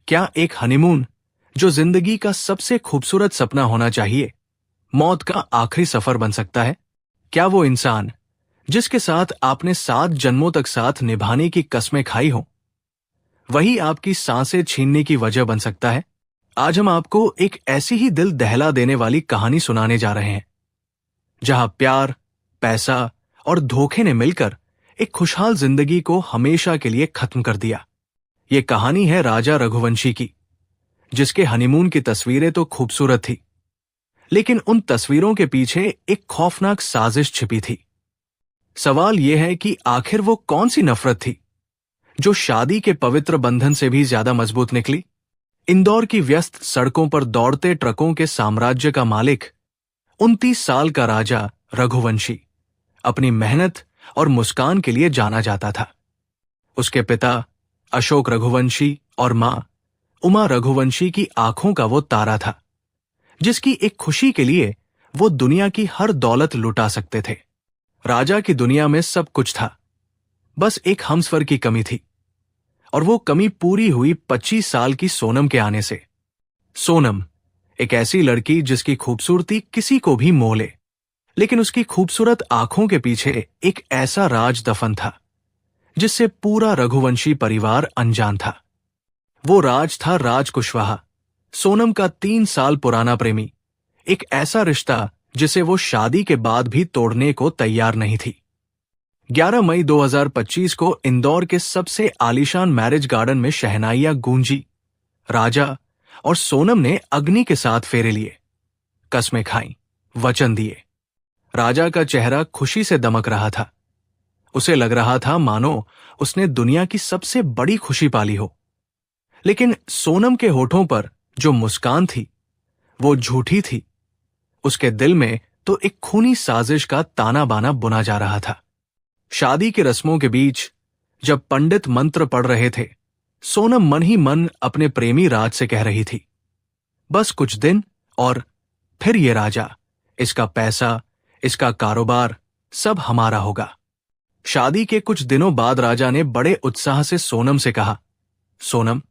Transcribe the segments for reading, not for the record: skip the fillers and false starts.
क्या एक हनीमून, जो जिंदगी का सबसे खूबसूरत सपना होना चाहिए, मौत का आखिरी सफर बन सकता है? क्या वो इंसान, जिसके साथ आपने 7 जन्मों तक साथ निभाने की कस्में खाई हो, वही आपकी सांसें छीनने की वजह बन सकता है? आज हम आपको एक ऐसी ही दिल दहला देने वाली कहानी सुनाने जा रहे हैं, जहां प्यार, पैसा और धोखे ने मिलकर एक खुशहाल जिंदगी को हमेशा के लिए खत्म कर दिया। ये कहानी है राजा रघुवंशी की, जिसके हनीमून की तस्वीरें तो खूबसूरत थी, लेकिन उन तस्वीरों के पीछे एक खौफनाक साजिश छिपी थी। सवाल यह है कि आखिर वो कौन सी नफरत थी, जो शादी के पवित्र बंधन से भी ज्यादा मजबूत निकली? इंदौर की व्यस्त सड़कों पर दौड़ते ट्रकों के साम्राज्य का मालिक 29 साल का राजा रघुवंशी अपनी मेहनत और मुस्कान के लिए जाना जाता था। उसके पिता अशोक रघुवंशी और मां उमा रघुवंशी की आंखों का वो तारा था, जिसकी एक खुशी के लिए वो दुनिया की हर दौलत लुटा सकते थे। राजा की दुनिया में सब कुछ था, बस एक हमसफर की कमी थी, और वो कमी पूरी हुई 25 साल की सोनम के आने से। सोनम, एक ऐसी लड़की जिसकी खूबसूरती किसी को भी मोह ले, लेकिन उसकी खूबसूरत आंखों के पीछे एक ऐसा राज दफन था, जिससे पूरा रघुवंशी परिवार अनजान था। वो राज था राज कुशवाहा, सोनम का 3 साल पुराना प्रेमी, एक ऐसा रिश्ता जिसे वो शादी के बाद भी तोड़ने को तैयार नहीं थी। 11 मई 2025 को इंदौर के सबसे आलीशान मैरिज गार्डन में शहनाइयां गूंजी। राजा और सोनम ने अग्नि के साथ फेरे लिए, कस्में खाईं, वचन दिए। राजा का चेहरा खुशी से दमक रहा था। उसे लग रहा था मानो उसने दुनिया की सबसे बड़ी खुशी पाली हो। लेकिन सोनम के होठों पर जो मुस्कान थी, वो झूठी थी। उसके दिल में तो एक खूनी साजिश का ताना बाना बुना जा रहा था। शादी की रस्मों के बीच जब पंडित मंत्र पढ़ रहे थे, सोनम मन ही मन अपने प्रेमी राज से कह रही थी, बस कुछ दिन और फिर ये राजा, इसका पैसा, इसका कारोबार सब हमारा होगा। शादी के कुछ दिनों बाद राजा ने बड़े उत्साह से सोनम से कहा, सोनम,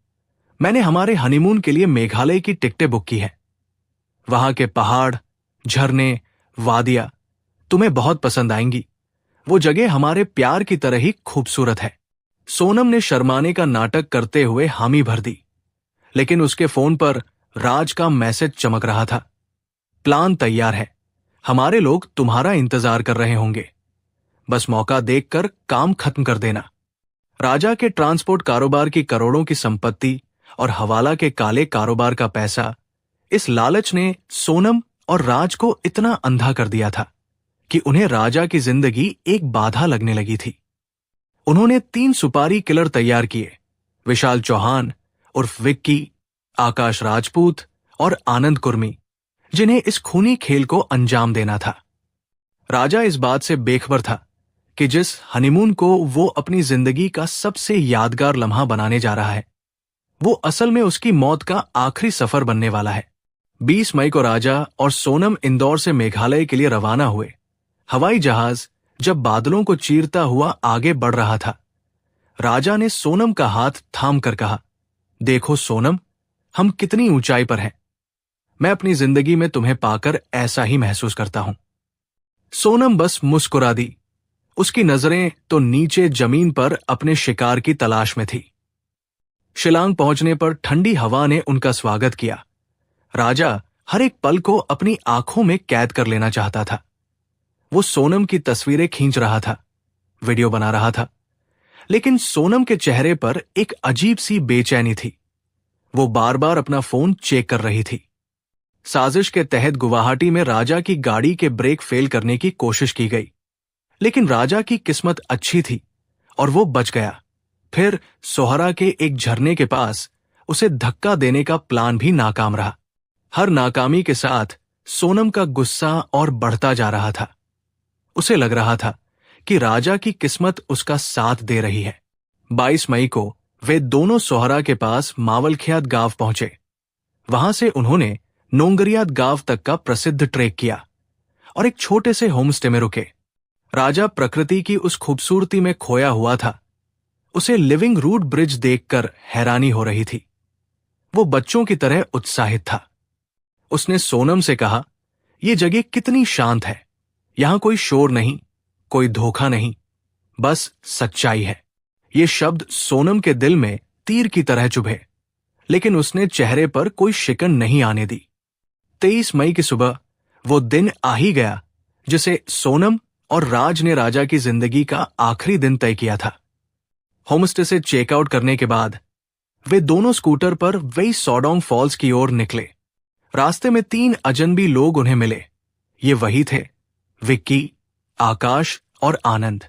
मैंने हमारे हनीमून के लिए मेघालय की टिकटें बुक की हैं। वहां के पहाड़, झरने, वादियां तुम्हें बहुत पसंद आएंगी। वो जगह हमारे प्यार की तरह ही खूबसूरत है। सोनम ने शर्माने का नाटक करते हुए हामी भर दी, लेकिन उसके फोन पर राज का मैसेज चमक रहा था, प्लान तैयार है, हमारे लोग तुम्हारा इंतजार कर रहे होंगे, बस मौका देखकर काम खत्म कर देना। राजा के ट्रांसपोर्ट कारोबार की करोड़ों की संपत्ति और हवाला के काले कारोबार का पैसा, इस लालच ने सोनम और राज को इतना अंधा कर दिया था कि उन्हें राजा की जिंदगी एक बाधा लगने लगी थी। उन्होंने 3 सुपारी किलर तैयार किए, विशाल चौहान उर्फ विक्की, आकाश राजपूत और आनंद कुर्मी, जिन्हें इस खूनी खेल को अंजाम देना था। राजा इस बात से बेखबर था कि जिस हनीमून को वो अपनी जिंदगी का सबसे यादगार लम्हा बनाने जा रहा है, वो असल में उसकी मौत का आखिरी सफर बनने वाला है। 20 मई को राजा और सोनम इंदौर से मेघालय के लिए रवाना हुए। हवाई जहाज जब बादलों को चीरता हुआ आगे बढ़ रहा था, राजा ने सोनम का हाथ थाम कर कहा, देखो सोनम, हम कितनी ऊंचाई पर हैं। मैं अपनी जिंदगी में तुम्हें पाकर ऐसा ही महसूस करता हूं। सोनम बस मुस्कुरा दी। उसकी नजरें तो नीचे जमीन पर अपने शिकार की तलाश में थी। शिलांग पहुंचने पर ठंडी हवा ने उनका स्वागत किया। राजा हर एक पल को अपनी आंखों में कैद कर लेना चाहता था। वो सोनम की तस्वीरें खींच रहा था, वीडियो बना रहा था, लेकिन सोनम के चेहरे पर एक अजीब सी बेचैनी थी। वो बार बार अपना फोन चेक कर रही थी। साजिश के तहत गुवाहाटी में राजा की गाड़ी के ब्रेक फेल करने की कोशिश की गई, लेकिन राजा की किस्मत अच्छी थी और वो बच गया। फिर सोहरा के एक झरने के पास उसे धक्का देने का प्लान भी नाकाम रहा। हर नाकामी के साथ सोनम का गुस्सा और बढ़ता जा रहा था। उसे लग रहा था कि राजा की किस्मत उसका साथ दे रही है। 22 मई को वे दोनों सोहरा के पास मावलख्यात गांव पहुंचे। वहां से उन्होंने नोंगरियात गांव तक का प्रसिद्ध ट्रेक किया और एक छोटे से होमस्टे में रुके। राजा प्रकृति की उस खूबसूरती में खोया हुआ था। उसे लिविंग रूट ब्रिज देखकर हैरानी हो रही थी। वो बच्चों की तरह उत्साहित था। उसने सोनम से कहा, "ये जगह कितनी शांत है। यहां कोई शोर नहीं, कोई धोखा नहीं, बस सच्चाई है।" ये शब्द सोनम के दिल में तीर की तरह चुभे, लेकिन उसने चेहरे पर कोई शिकन नहीं आने दी। 23 मई की सुबह वो दिन आ ही गया जिसे सोनम और राज ने राजा की जिंदगी का आखिरी दिन तय किया था। होमस्टे से चेकआउट करने के बाद वे दोनों स्कूटर पर वही सौडोंग फॉल्स की ओर निकले। रास्ते में 3 अजनबी लोग उन्हें मिले। ये वही थे, विक्की, आकाश और आनंद।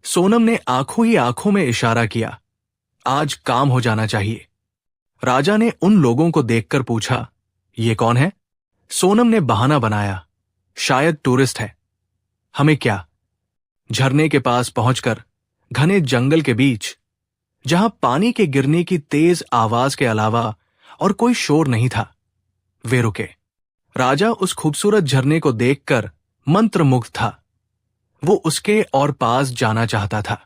सोनम ने आंखों ही आंखों में इशारा किया, "आज काम हो जाना चाहिए।" राजा ने उन लोगों को देखकर पूछा, "ये कौन है?" सोनम ने बहाना बनाया, "शायद टूरिस्ट है।" "हमें क्या?" झरने के पास पहुंचकर घने जंगल के बीच, जहां पानी के गिरने की तेज आवाज के अलावा और कोई शोर नहीं था, वे रुके। राजा उस खूबसूरत झरने को देखकर मंत्रमुग्ध था। वो उसके और पास जाना चाहता था।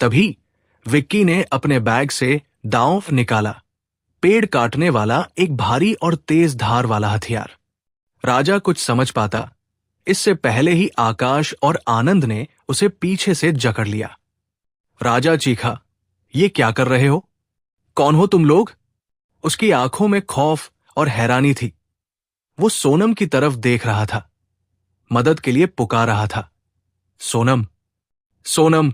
तभी विक्की ने अपने बैग से दांव निकाला, पेड़ काटने वाला एक भारी और तेज धार वाला हथियार। राजा कुछ समझ पाता इससे पहले ही आकाश और आनंद ने उसे पीछे से जकड़ लिया। राजा चीखा, "ये क्या कर रहे हो? कौन हो तुम लोग?" उसकी आंखों में खौफ और हैरानी थी। वो सोनम की तरफ देख रहा था, मदद के लिए पुकार रहा था, "सोनम, सोनम,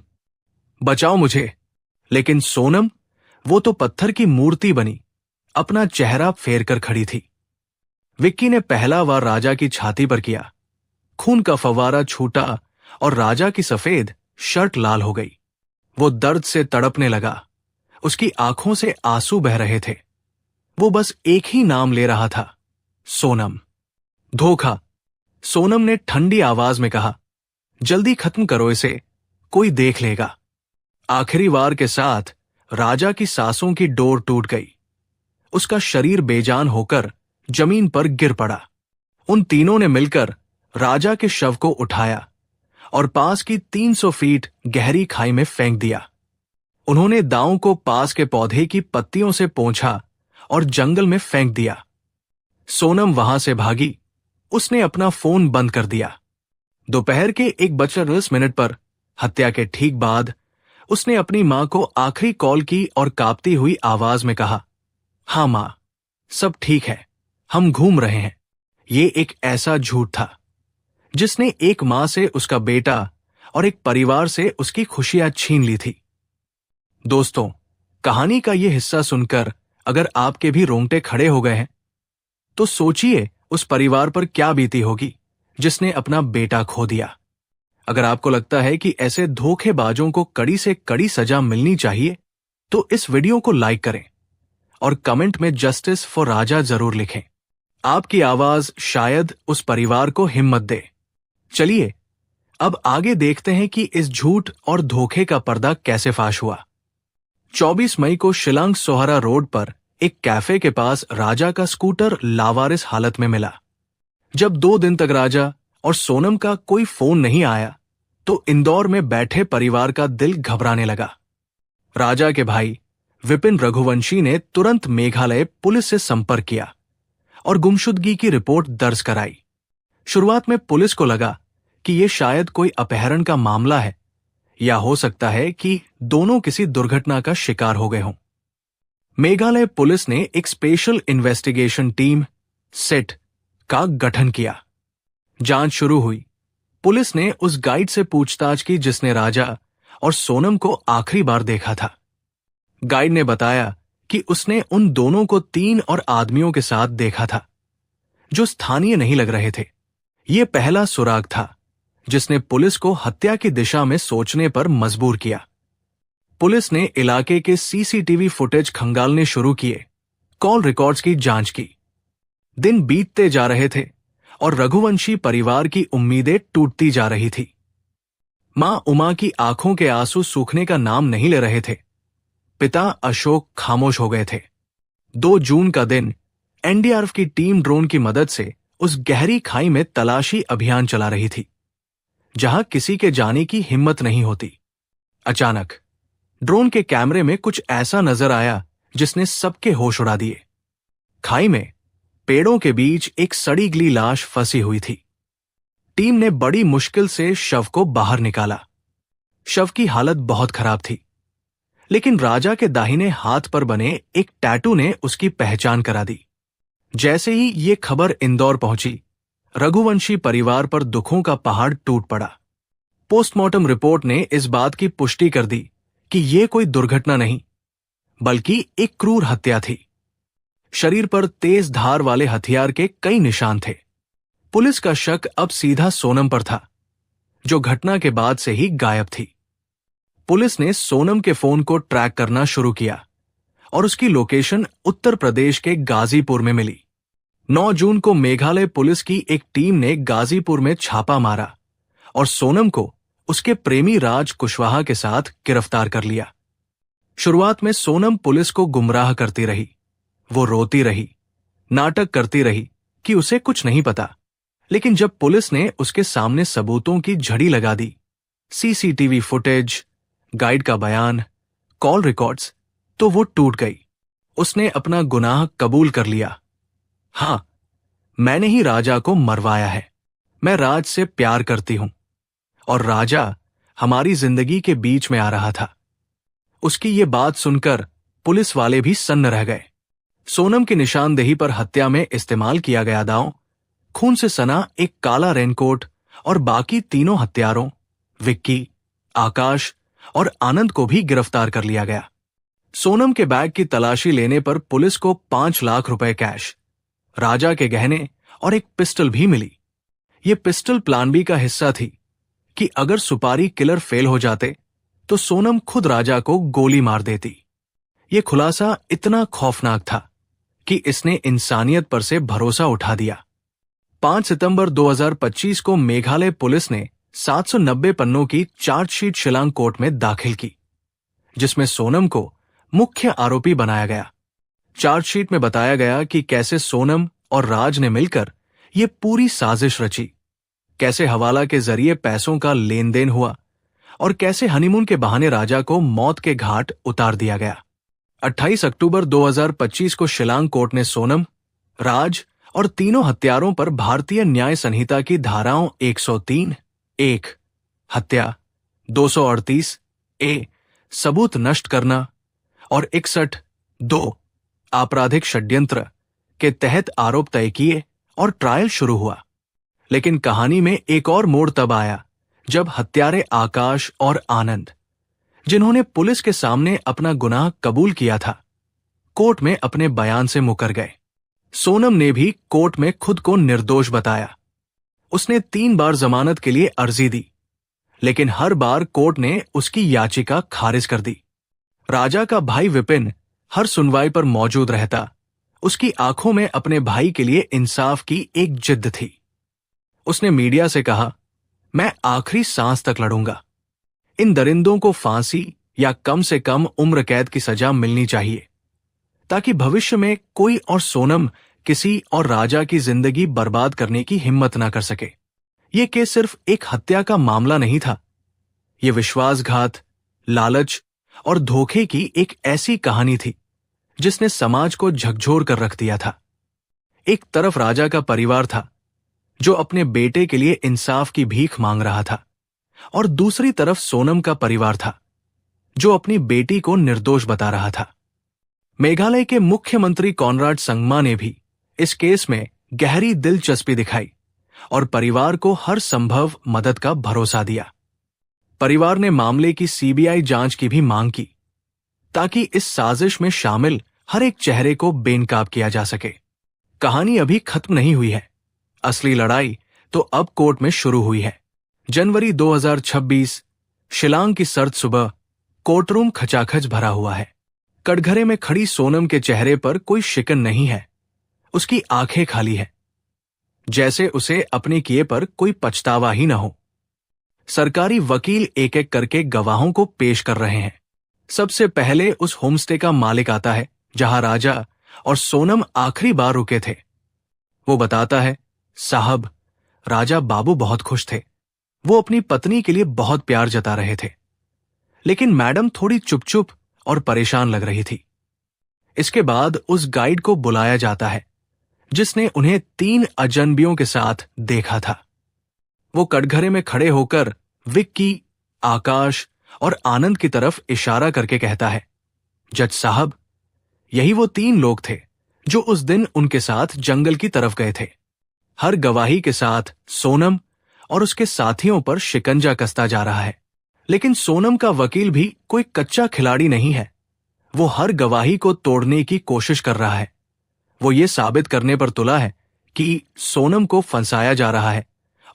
बचाओ मुझे।" लेकिन सोनम, वो तो पत्थर की मूर्ति बनी, अपना चेहरा फेर कर खड़ी थी। विक्की ने पहला वार राजा की छाती पर किया। खून का फव्वारा छूटा और राजा की सफेद शर्ट लाल हो गई। वो दर्द से तड़पने लगा। उसकी आंखों से आंसू बह रहे थे। वो बस एक ही नाम ले रहा था, सोनम। "धोखा," सोनम ने ठंडी आवाज में कहा, "जल्दी खत्म करो इसे, कोई देख लेगा।" आखिरी वार के साथ राजा की सांसों की डोर टूट गई। उसका शरीर बेजान होकर जमीन पर गिर पड़ा। उन तीनों ने मिलकर राजा के शव को उठाया और पास की 300 फीट गहरी खाई में फेंक दिया। उन्होंने दांव को पास के पौधे की पत्तियों से पोंछा और जंगल में फेंक दिया। सोनम वहां से भागी। उसने अपना फोन बंद कर दिया। दोपहर के 1:10 पर, हत्या के ठीक बाद, उसने अपनी मां को आखिरी कॉल की और कांपती हुई आवाज में कहा, "हाँ मां, सब ठीक है, हम घूम रहे हैं।" ये एक ऐसा झूठ था जिसने एक मां से उसका बेटा और एक परिवार से उसकी खुशियां छीन ली थी। दोस्तों, कहानी का यह हिस्सा सुनकर अगर आपके भी रोंगटे खड़े हो गए हैं, तो सोचिए उस परिवार पर क्या बीती होगी जिसने अपना बेटा खो दिया। अगर आपको लगता है कि ऐसे धोखेबाजों को कड़ी से कड़ी सजा मिलनी चाहिए, तो इस वीडियो को लाइक करें और कमेंट में जस्टिस फॉर राजा जरूर लिखें। आपकी आवाज शायद उस परिवार को हिम्मत दे। चलिए अब आगे देखते हैं कि इस झूठ और धोखे का पर्दा कैसे फाश हुआ। 24 मई को शिलांग सोहरा रोड पर एक कैफे के पास राजा का स्कूटर लावारिस हालत में मिला। जब 2 दिन तक राजा और सोनम का कोई फोन नहीं आया, तो इंदौर में बैठे परिवार का दिल घबराने लगा। राजा के भाई विपिन रघुवंशी ने तुरंत मेघालय पुलिस से संपर्क किया और गुमशुदगी की रिपोर्ट दर्ज कराई। शुरुआत में पुलिस को लगा कि यह शायद कोई अपहरण का मामला है, या हो सकता है कि दोनों किसी दुर्घटना का शिकार हो गए हों। मेघालय पुलिस ने एक स्पेशल इन्वेस्टिगेशन टीम सेट का गठन किया। जांच शुरू हुई। पुलिस ने उस गाइड से पूछताछ की जिसने राजा और सोनम को आखिरी बार देखा था। गाइड ने बताया कि उसने उन दोनों को 3 और आदमियों के साथ देखा था जो स्थानीय नहीं लग रहे थे। यह पहला सुराग था जिसने पुलिस को हत्या की दिशा में सोचने पर मजबूर किया। पुलिस ने इलाके के सीसीटीवी फुटेज खंगालने शुरू किए, कॉल रिकॉर्ड्स की जांच की। दिन बीतते जा रहे थे और रघुवंशी परिवार की उम्मीदें टूटती जा रही थी। मां उमा की आंखों के आंसू सूखने का नाम नहीं ले रहे थे। पिता अशोक खामोश हो गए थे। 2 जून का दिन एनडीआरएफ की टीम ड्रोन की मदद से उस गहरी खाई में तलाशी अभियान चला रही थी जहां किसी के जाने की हिम्मत नहीं होती। अचानक ड्रोन के कैमरे में कुछ ऐसा नजर आया जिसने सबके होश उड़ा दिए। खाई में पेड़ों के बीच एक सड़ी गली लाश फंसी हुई थी। टीम ने बड़ी मुश्किल से शव को बाहर निकाला। शव की हालत बहुत खराब थी, लेकिन राजा के दाहिने हाथ पर बने एक टैटू ने उसकी पहचान करा दी। जैसे ही ये खबर इंदौर पहुंची, रघुवंशी परिवार पर दुखों का पहाड़ टूट पड़ा। पोस्टमार्टम रिपोर्ट ने इस बात की पुष्टि कर दी कि यह कोई दुर्घटना नहीं, बल्कि एक क्रूर हत्या थी। शरीर पर तेज धार वाले हथियार के कई निशान थे। पुलिस का शक अब सीधा सोनम पर था, जो घटना के बाद से ही गायब थी। पुलिस ने सोनम के फोन को ट्रैक करना शुरू किया और उसकी लोकेशन उत्तर प्रदेश के गाजीपुर में मिली। 9 जून को मेघालय पुलिस की एक टीम ने गाजीपुर में छापा मारा और सोनम को उसके प्रेमी राज कुशवाहा के साथ गिरफ्तार कर लिया। शुरुआत में सोनम पुलिस को गुमराह करती रही। वो रोती रही, नाटक करती रही कि उसे कुछ नहीं पता। लेकिन जब पुलिस ने उसके सामने सबूतों की झड़ी लगा दी, सीसीटीवी फुटेज, गाइड का बयान, कॉल रिकॉर्ड्स, तो वो टूट गई। उसने अपना गुनाह कबूल कर लिया। हां, मैंने ही राजा को मरवाया है। मैं राज से प्यार करती हूं और राजा हमारी जिंदगी के बीच में आ रहा था। उसकी ये बात सुनकर पुलिस वाले भी सन्न रह गए। सोनम की निशानदेही पर हत्या में इस्तेमाल किया गया दांव, खून से सना एक काला रेनकोट और बाकी तीनों हत्यारों विक्की, आकाश और आनंद को भी गिरफ्तार कर लिया गया। सोनम के बैग की तलाशी लेने पर पुलिस को 5 लाख रुपए कैश, राजा के गहने और एक पिस्टल भी मिली। ये पिस्टल प्लान बी का हिस्सा थी कि अगर सुपारी किलर फेल हो जाते तो सोनम खुद राजा को गोली मार देती। ये खुलासा इतना खौफनाक था कि इसने इंसानियत पर से भरोसा उठा दिया। 5 सितंबर 2025 को मेघालय पुलिस ने 790 पन्नों की चार्जशीट शिलांग कोर्ट में दाखिल की, जिसमें सोनम को मुख्य आरोपी बनाया गया। चार्जशीट में बताया गया कि कैसे सोनम और राज ने मिलकर ये पूरी साजिश रची, कैसे हवाला के जरिए पैसों का लेन देन हुआ और कैसे हनीमून के बहाने राजा को मौत के घाट उतार दिया गया। 28 अक्टूबर 2025 को शिलांग कोर्ट ने सोनम, राज और तीनों हत्यारों पर भारतीय न्याय संहिता की धाराओं 103 1 हत्या, 238 ए सबूत नष्ट करना और 61 2 आपराधिक षड्यंत्र के तहत आरोप तय किए और ट्रायल शुरू हुआ। लेकिन कहानी में एक और मोड़ तब आया जब हत्यारे आकाश और आनंद, जिन्होंने पुलिस के सामने अपना गुनाह कबूल किया था, कोर्ट में अपने बयान से मुकर गए। सोनम ने भी कोर्ट में खुद को निर्दोष बताया। उसने 3 बार जमानत के लिए अर्जी दी, लेकिन हर बार कोर्ट ने उसकी याचिका खारिज कर दी। राजा का भाई विपिन हर सुनवाई पर मौजूद रहता। उसकी आंखों में अपने भाई के लिए इंसाफ की एक जिद्द थी। उसने मीडिया से कहा, मैं आखिरी सांस तक लड़ूंगा। इन दरिंदों को फांसी या कम से कम उम्र कैद की सजा मिलनी चाहिए, ताकि भविष्य में कोई और सोनम किसी और राजा की जिंदगी बर्बाद करने की हिम्मत ना कर सके। यह केस सिर्फ एक हत्या का मामला नहीं था। यह विश्वासघात, लालच और धोखे की एक ऐसी कहानी थी जिसने समाज को झकझोर कर रख दिया था। एक तरफ राजा का परिवार था जो अपने बेटे के लिए इंसाफ की भीख मांग रहा था, और दूसरी तरफ सोनम का परिवार था जो अपनी बेटी को निर्दोष बता रहा था। मेघालय के मुख्यमंत्री कॉनराड संगमा ने भी इस केस में गहरी दिलचस्पी दिखाई और परिवार को हर संभव मदद का भरोसा दिया। परिवार ने मामले की सीबीआई जांच की भी मांग की, ताकि इस साजिश में शामिल हर एक चेहरे को बेनकाब किया जा सके। कहानी अभी खत्म नहीं हुई है। असली लड़ाई तो अब कोर्ट में शुरू हुई है। जनवरी 2026, शिलांग की सर्द सुबह, कोर्टरूम खचाखच भरा हुआ है। कटघरे में खड़ी सोनम के चेहरे पर कोई शिकन नहीं है। उसकी आंखें खाली है, जैसे उसे अपने किए पर कोई पछतावा ही न हो। सरकारी वकील एक एक करके गवाहों को पेश कर रहे हैं। सबसे पहले उस होमस्टे का मालिक आता है जहां राजा और सोनम आखिरी बार रुके थे। वो बताता है, साहब, राजा बाबू बहुत खुश थे। वो अपनी पत्नी के लिए बहुत प्यार जता रहे थे, लेकिन मैडम थोड़ी चुप-चुप और परेशान लग रही थी। इसके बाद उस गाइड को बुलाया जाता है जिसने उन्हें 3 अजनबियों के साथ देखा था। वो कटघरे में खड़े होकर विक्की, आकाश और आनंद की तरफ इशारा करके कहता है, जज साहब, यही वो 3 लोग थे जो उस दिन उनके साथ जंगल की तरफ गए थे। हर गवाही के साथ सोनम और उसके साथियों पर शिकंजा कसता जा रहा है, लेकिन सोनम का वकील भी कोई कच्चा खिलाड़ी नहीं है। वो हर गवाही को तोड़ने की कोशिश कर रहा है। वो ये साबित करने पर तुला है कि सोनम को फंसाया जा रहा है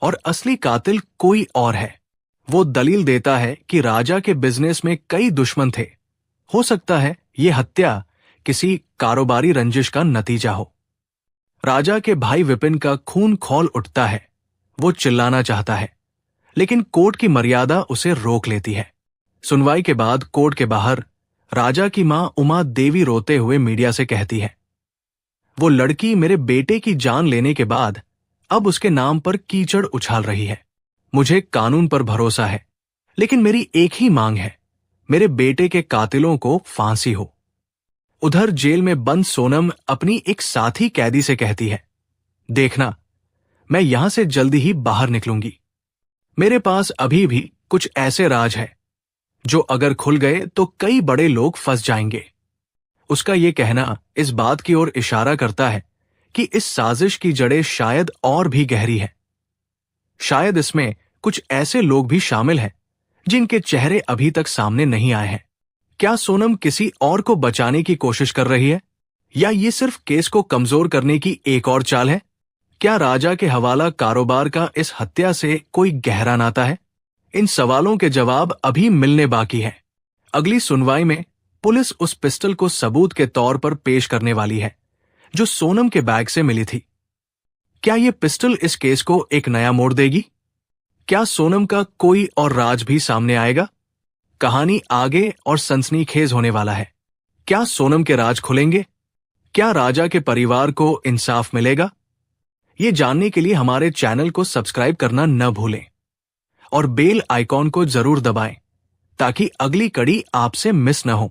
और असली कातिल कोई और है। वो दलील देता है कि राजा के बिजनेस में कई दुश्मन थे। हो सकता है ये हत्या किसी कारोबारी रंजिश का नतीजा हो। राजा के भाई विपिन का खून खौल उठता है। वो चिल्लाना चाहता है, लेकिन कोर्ट की मर्यादा उसे रोक लेती है। सुनवाई के बाद कोर्ट के बाहर राजा की मां उमा देवी रोते हुए मीडिया से कहती है, वो लड़की मेरे बेटे की जान लेने के बाद अब उसके नाम पर कीचड़ उछाल रही है। मुझे कानून पर भरोसा है, लेकिन मेरी एक ही मांग है, मेरे बेटे के कातिलों को फांसी हो। उधर जेल में बंद सोनम अपनी एक साथी कैदी से कहती है, देखना, मैं यहां से जल्दी ही बाहर निकलूंगी। मेरे पास अभी भी कुछ ऐसे राज है जो अगर खुल गए तो कई बड़े लोग फंस जाएंगे। उसका यह कहना इस बात की ओर इशारा करता है कि इस साजिश की जड़ें शायद और भी गहरी है। शायद इसमें कुछ ऐसे लोग भी शामिल हैं जिनके चेहरे अभी तक सामने नहीं आए हैं। क्या सोनम किसी और को बचाने की कोशिश कर रही है, या ये सिर्फ केस को कमजोर करने की एक और चाल है? क्या राजा के हवाला कारोबार का इस हत्या से कोई गहरा नाता है? इन सवालों के जवाब अभी मिलने बाकी है। अगली सुनवाई में पुलिस उस पिस्टल को सबूत के तौर पर पेश करने वाली है जो सोनम के बैग से मिली थी। क्या ये पिस्टल इस केस को एक नया मोड़ देगी? क्या सोनम का कोई और राज भी सामने आएगा? कहानी आगे और सनसनीखेज होने वाला है। क्या सोनम के राज खुलेंगे? क्या राजा के परिवार को इंसाफ मिलेगा? ये जानने के लिए हमारे चैनल को सब्सक्राइब करना न भूलें और बेल आइकॉन को जरूर दबाएं ताकि अगली कड़ी आपसे मिस न हो।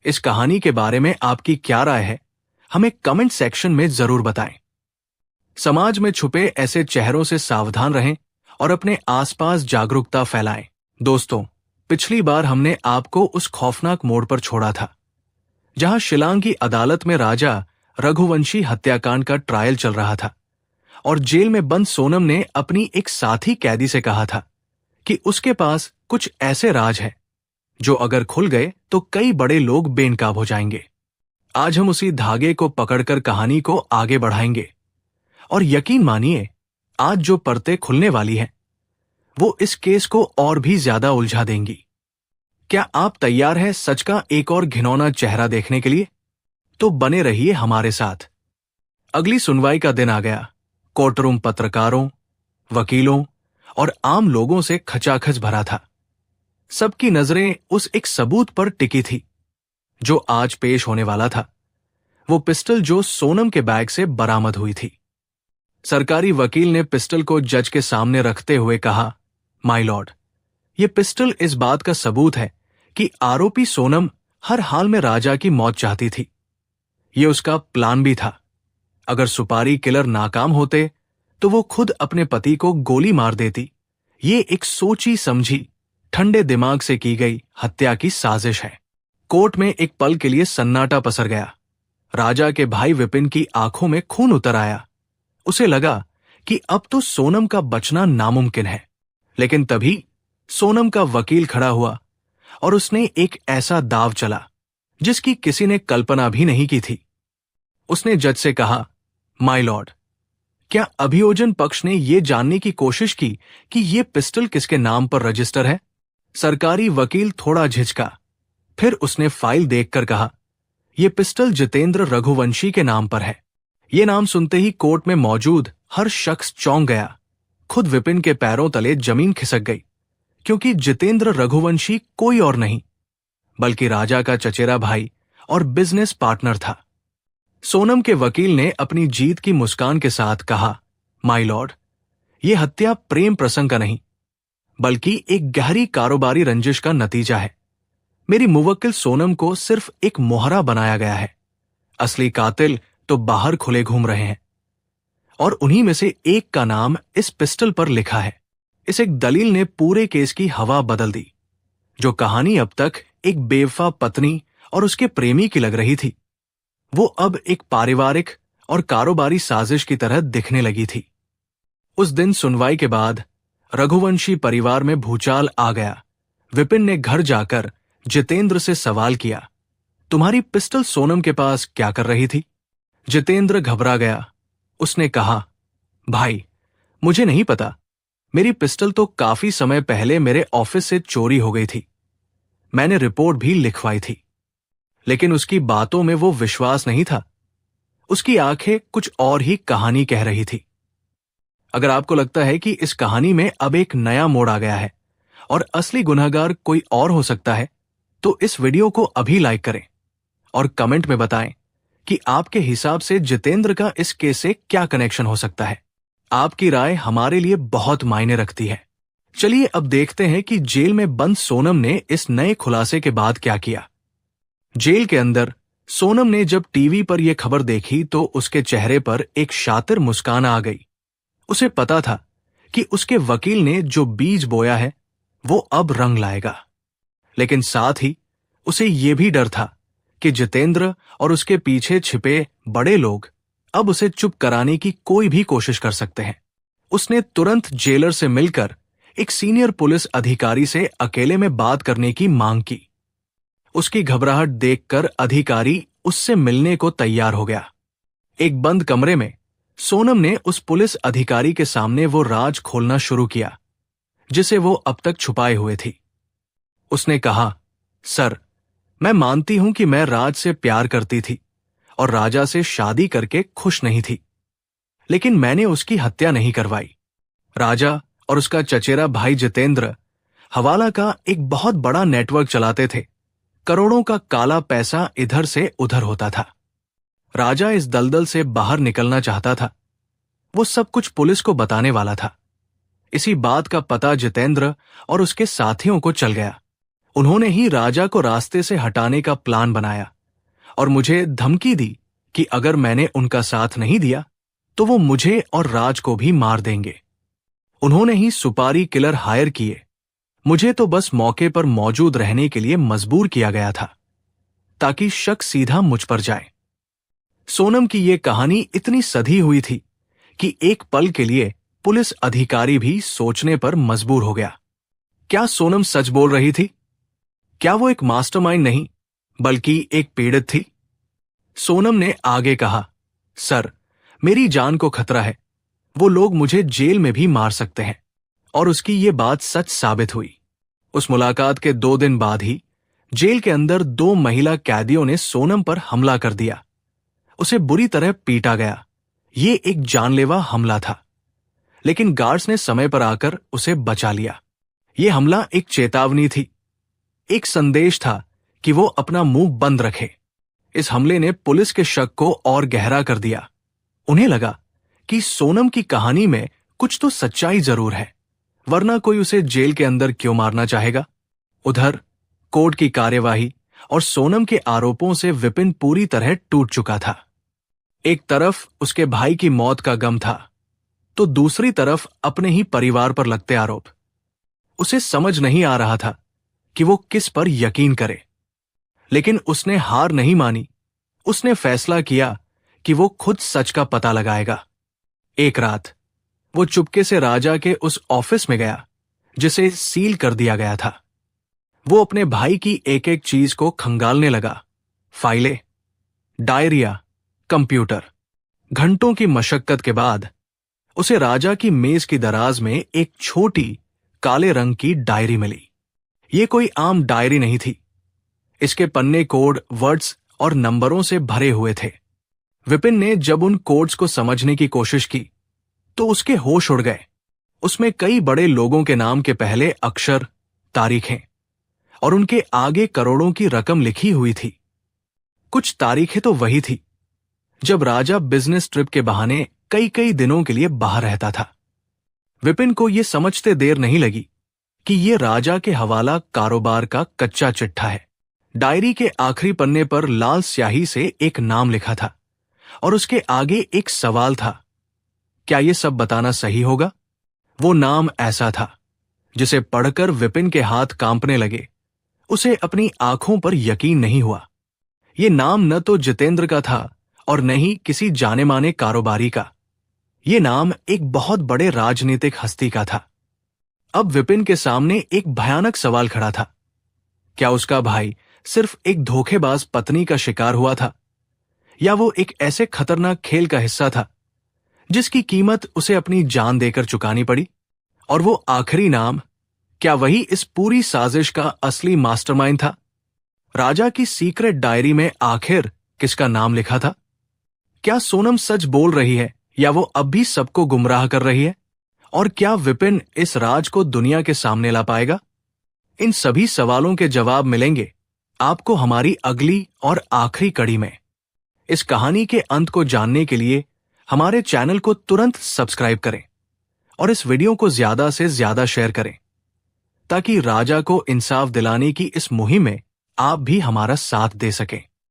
इस कहानी के बारे में आपकी क्या राय है, हमें कमेंट सेक्शन में जरूर बताएं। समाज में छुपे ऐसे चेहरों से सावधान रहें और अपने आसपास जागरूकता फैलाएं। दोस्तों, पिछली बार हमने आपको उस खौफनाक मोड़ पर छोड़ा था जहां शिलांग की अदालत में राजा रघुवंशी हत्याकांड का ट्रायल चल रहा था और जेल में बंद सोनम ने अपनी एक साथी कैदी से कहा था कि उसके पास कुछ ऐसे राज है जो अगर खुल गए तो कई बड़े लोग बेनकाब हो जाएंगे। आज हम उसी धागे को पकड़कर कहानी को आगे बढ़ाएंगे और यकीन मानिए, आज जो परतें खुलने वाली हैं वो इस केस को और भी ज्यादा उलझा देंगी। क्या आप तैयार हैं सच का एक और घिनौना चेहरा देखने के लिए? तो बने रहिए हमारे साथ। अगली सुनवाई का दिन आ गया। कोर्टरूम पत्रकारों, वकीलों और आम लोगों से खचाखच भरा था। सबकी नजरें उस एक सबूत पर टिकी थी जो आज पेश होने वाला था, वो पिस्टल जो सोनम के बैग से बरामद हुई थी। सरकारी वकील ने पिस्टल को जज के सामने रखते हुए कहा, माय लॉर्ड, ये पिस्टल इस बात का सबूत है कि आरोपी सोनम हर हाल में राजा की मौत चाहती थी। ये उसका प्लान भी था। अगर सुपारी किलर नाकाम होते तो वो खुद अपने पति को गोली मार देती। ये एक सोची समझी, ठंडे दिमाग से की गई हत्या की साजिश है। कोर्ट में एक पल के लिए सन्नाटा पसर गया। राजा के भाई विपिन की आंखों में खून उतर आया। उसे लगा कि अब तो सोनम का बचना नामुमकिन है। लेकिन तभी सोनम का वकील खड़ा हुआ और उसने एक ऐसा दाव चला जिसकी किसी ने कल्पना भी नहीं की थी। उसने जज से कहा, माय लॉर्ड, क्या अभियोजन पक्ष ने यह जानने की कोशिश की कि यह पिस्टल किसके नाम पर रजिस्टर है? सरकारी वकील थोड़ा झिझका, फिर उसने फाइल देखकर कहा, यह पिस्टल जितेंद्र रघुवंशी के नाम पर है। यह नाम सुनते ही कोर्ट में मौजूद हर शख्स चौंक गया। खुद विपिन के पैरों तले जमीन खिसक गई, क्योंकि जितेंद्र रघुवंशी कोई और नहीं बल्कि राजा का चचेरा भाई और बिजनेस पार्टनर था। सोनम के वकील ने अपनी जीत की मुस्कान के साथ कहा, माय लॉर्ड, यह हत्या प्रेम प्रसंग का नहीं बल्कि एक गहरी कारोबारी रंजिश का नतीजा है। मेरी मुवक्किल सोनम को सिर्फ एक मोहरा बनाया गया है। असली कातिल तो बाहर खुले घूम रहे हैं और उन्हीं में से एक का नाम इस पिस्टल पर लिखा है। इस एक दलील ने पूरे केस की हवा बदल दी। जो कहानी अब तक एक बेवफा पत्नी और उसके प्रेमी की लग रही थी, वो अब एक पारिवारिक और कारोबारी साजिश की तरह दिखने लगी थी। उस दिन सुनवाई के बाद रघुवंशी परिवार में भूचाल आ गया। विपिन ने घर जाकर जितेंद्र से सवाल किया, तुम्हारी पिस्टल सोनम के पास क्या कर रही थी? जितेंद्र घबरा गया। उसने कहा, भाई, मुझे नहीं पता। मेरी पिस्टल तो काफी समय पहले मेरे ऑफिस से चोरी हो गई थी। मैंने रिपोर्ट भी लिखवाई थी। लेकिन उसकी बातों में वो विश्वास नहीं था। उसकी आंखें कुछ और ही कहानी कह रही थी। अगर आपको लगता है कि इस कहानी में अब एक नया मोड़ आ गया है और असली गुनहगार कोई और हो सकता है, तो इस वीडियो को अभी लाइक करें और कमेंट में बताएं कि आपके हिसाब से जितेंद्र का इस केस से क्या कनेक्शन हो सकता है। आपकी राय हमारे लिए बहुत मायने रखती है। चलिए अब देखते हैं कि जेल में बंद सोनम ने इस नए खुलासे के बाद क्या किया। जेल के अंदर सोनम ने जब टीवी पर यह खबर देखी तो उसके चेहरे पर एक शातिर मुस्कान आ गई। उसे पता था कि उसके वकील ने जो बीज बोया है वो अब रंग लाएगा। लेकिन साथ ही उसे यह भी डर था कि जितेंद्र और उसके पीछे छिपे बड़े लोग अब उसे चुप कराने की कोई भी कोशिश कर सकते हैं। उसने तुरंत जेलर से मिलकर एक सीनियर पुलिस अधिकारी से अकेले में बात करने की मांग की। उसकी घबराहट देखकर अधिकारी उससे मिलने को तैयार हो गया। एक बंद कमरे में सोनम ने उस पुलिस अधिकारी के सामने वो राज खोलना शुरू किया जिसे वो अब तक छुपाए हुए थी। उसने कहा, सर, मैं मानती हूं कि मैं राज से प्यार करती थी और राजा से शादी करके खुश नहीं थी, लेकिन मैंने उसकी हत्या नहीं करवाई। राजा और उसका चचेरा भाई जितेंद्र हवाला का एक बहुत बड़ा नेटवर्क चलाते थे। करोड़ों का काला पैसा इधर से उधर होता था। राजा इस दलदल से बाहर निकलना चाहता था। वो सब कुछ पुलिस को बताने वाला था। इसी बात का पता जितेंद्र और उसके साथियों को चल गया। उन्होंने ही राजा को रास्ते से हटाने का प्लान बनाया और मुझे धमकी दी कि अगर मैंने उनका साथ नहीं दिया तो वो मुझे और राज को भी मार देंगे। उन्होंने ही सुपारी किलर हायर किए। मुझे तो बस मौके पर मौजूद रहने के लिए मजबूर किया गया था ताकि शक सीधा मुझ पर जाए। सोनम की यह कहानी इतनी सधी हुई थी कि एक पल के लिए पुलिस अधिकारी भी सोचने पर मजबूर हो गया। क्या सोनम सच बोल रही थी? क्या वो एक मास्टरमाइंड नहीं बल्कि एक पीड़ित थी? सोनम ने आगे कहा, सर, मेरी जान को खतरा है। वो लोग मुझे जेल में भी मार सकते हैं। और उसकी ये बात सच साबित हुई। उस मुलाकात के 2 दिन बाद ही जेल के अंदर 2 महिला कैदियों ने सोनम पर हमला कर दिया। उसे बुरी तरह पीटा गया। ये एक जानलेवा हमला था, लेकिन गार्ड्स ने समय पर आकर उसे बचा लिया। यह हमला एक चेतावनी थी, एक संदेश था कि वो अपना मुंह बंद रखे। इस हमले ने पुलिस के शक को और गहरा कर दिया। उन्हें लगा कि सोनम की कहानी में कुछ तो सच्चाई जरूर है, वरना कोई उसे जेल के अंदर क्यों मारना चाहेगा। उधर कोर्ट की कार्यवाही और सोनम के आरोपों से विपिन पूरी तरह टूट चुका था। एक तरफ उसके भाई की मौत का गम था, तो दूसरी तरफ अपने ही परिवार पर लगते आरोप। उसे समझ नहीं आ रहा था कि वो किस पर यकीन करे, लेकिन उसने हार नहीं मानी। उसने फैसला किया कि वो खुद सच का पता लगाएगा। एक रात वो चुपके से राजा के उस ऑफिस में गया जिसे सील कर दिया गया था। वो अपने भाई की एक एक चीज को खंगालने लगा। फाइलें, डायरिया, कंप्यूटर। घंटों की मशक्कत के बाद उसे राजा की मेज की दराज में एक छोटी काले रंग की डायरी मिली। ये कोई आम डायरी नहीं थी। इसके पन्ने कोड, वर्ड्स और नंबरों से भरे हुए थे। विपिन ने जब उन कोड्स को समझने की कोशिश की तो उसके होश उड़ गए। उसमें कई बड़े लोगों के नाम के पहले अक्षर, तारीखें और उनके आगे करोड़ों की रकम लिखी हुई थी। कुछ तारीखें तो वही थी जब राजा बिजनेस ट्रिप के बहाने कई कई दिनों के लिए बाहर रहता था। विपिन को यह समझते देर नहीं लगी कि यह राजा के हवाला कारोबार का कच्चा चिट्ठा है। डायरी के आखिरी पन्ने पर लाल स्याही से एक नाम लिखा था और उसके आगे एक सवाल था। क्या यह सब बताना सही होगा? वो नाम ऐसा था जिसे पढ़कर विपिन के हाथ कांपने लगे। उसे अपनी आंखों पर यकीन नहीं हुआ। ये नाम न तो जितेंद्र का था और न ही किसी जाने माने कारोबारी का। ये नाम एक बहुत बड़े राजनीतिक हस्ती का था। अब विपिन के सामने एक भयानक सवाल खड़ा था। क्या उसका भाई सिर्फ एक धोखेबाज पत्नी का शिकार हुआ था, या वो एक ऐसे खतरनाक खेल का हिस्सा था जिसकी कीमत उसे अपनी जान देकर चुकानी पड़ी? और वो आखिरी नाम, क्या वही इस पूरी साजिश का असली मास्टरमाइंड था? राजा की सीक्रेट डायरी में आखिर किसका नाम लिखा था? क्या सोनम सच बोल रही है या वो अब भी सबको गुमराह कर रही है? और क्या विपिन इस राज को दुनिया के सामने ला पाएगा? इन सभी सवालों के जवाब मिलेंगे आपको हमारी अगली और आखिरी कड़ी में। इस कहानी के अंत को जानने के लिए हमारे चैनल को तुरंत सब्सक्राइब करें और इस वीडियो को ज्यादा से ज्यादा शेयर करें ताकि राजा को इंसाफ दिलाने की इस मुहिम में आप भी हमारा साथ दे सकें।